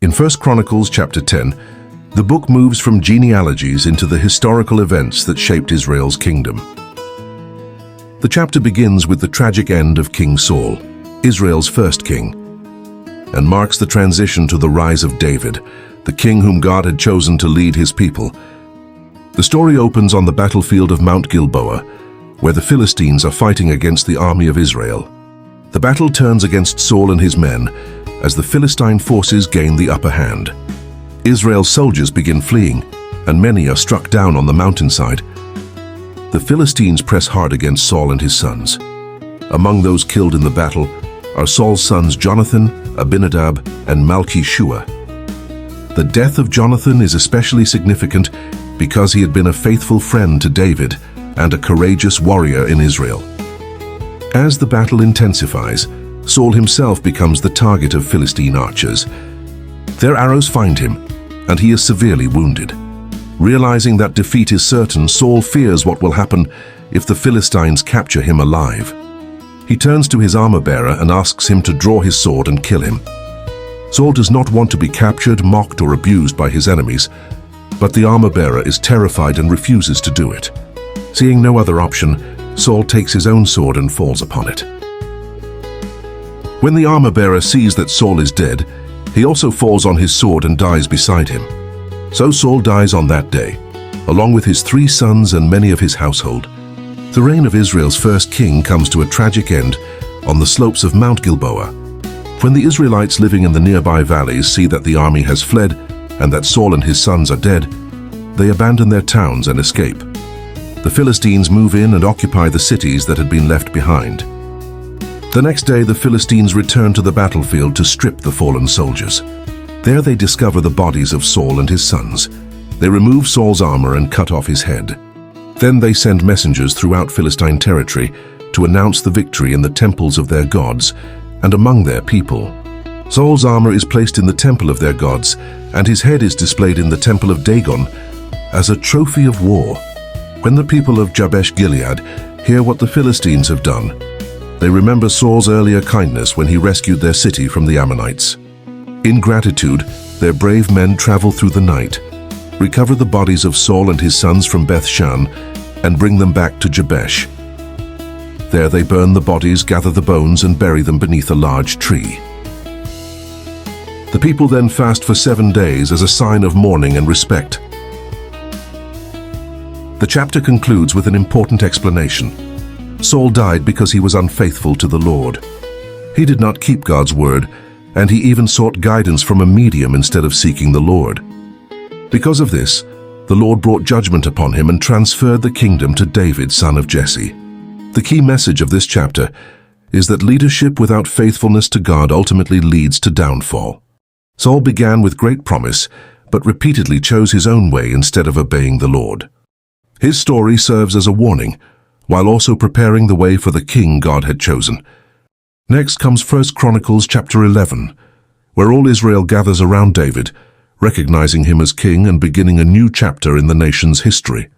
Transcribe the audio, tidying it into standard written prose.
In 1 Chronicles chapter 10, the book moves from genealogies into the historical events that shaped Israel's kingdom. The chapter begins with the tragic end of King Saul, Israel's first king, and marks the transition to the rise of David, the king whom God had chosen to lead his people. The story opens on the battlefield of Mount Gilboa, where the Philistines are fighting against the army of Israel. The battle turns against Saul and his men as the Philistine forces gain the upper hand. Israel's soldiers begin fleeing, and many are struck down on the mountainside. The Philistines press hard against Saul and his sons. Among those killed in the battle are Saul's sons Jonathan, Abinadab, and Malchi-Shua. The death of Jonathan is especially significant because he had been a faithful friend to David and a courageous warrior in Israel. As the battle intensifies, Saul himself becomes the target of Philistine archers. Their arrows find him, and he is severely wounded. Realizing that defeat is certain, Saul fears what will happen if the Philistines capture him alive. He turns to his armor-bearer and asks him to draw his sword and kill him. Saul does not want to be captured, mocked, or abused by his enemies, but the armor-bearer is terrified and refuses to do it. Seeing no other option, Saul takes his own sword and falls upon it. When the armor-bearer sees that Saul is dead, he also falls on his sword and dies beside him. So Saul dies on that day, along with his 3 sons and many of his household. The reign of Israel's first king comes to a tragic end on the slopes of Mount Gilboa. When the Israelites living in the nearby valleys see that the army has fled and that Saul and his sons are dead, they abandon their towns and escape. The Philistines move in and occupy the cities that had been left behind. The next day, the Philistines return to the battlefield to strip the fallen soldiers. There they discover the bodies of Saul and his sons. They remove Saul's armor and cut off his head. Then they send messengers throughout Philistine territory to announce the victory in the temples of their gods and among their people. Saul's armor is placed in the temple of their gods, and his head is displayed in the temple of Dagon as a trophy of war. When the people of Jabesh-Gilead hear what the Philistines have done, they remember Saul's earlier kindness when he rescued their city from the Ammonites. In gratitude, their brave men travel through the night, recover the bodies of Saul and his sons from Beth-shan, and bring them back to Jabesh. There they burn the bodies, gather the bones, and bury them beneath a large tree. The people then fast for 7 days as a sign of mourning and respect. The chapter concludes with an important explanation. Saul died because he was unfaithful to the Lord. He did not keep God's word, and he even sought guidance from a medium instead of seeking the Lord. Because of this, the Lord brought judgment upon him and transferred the kingdom to David, son of Jesse. The key message of this chapter is that leadership without faithfulness to God ultimately leads to downfall. Saul began with great promise, but repeatedly chose his own way instead of obeying the Lord. His story serves as a warning, while also preparing the way for the king God had chosen. Next comes 1 Chronicles chapter 11, where all Israel gathers around David, recognizing him as king and beginning a new chapter in the nation's history.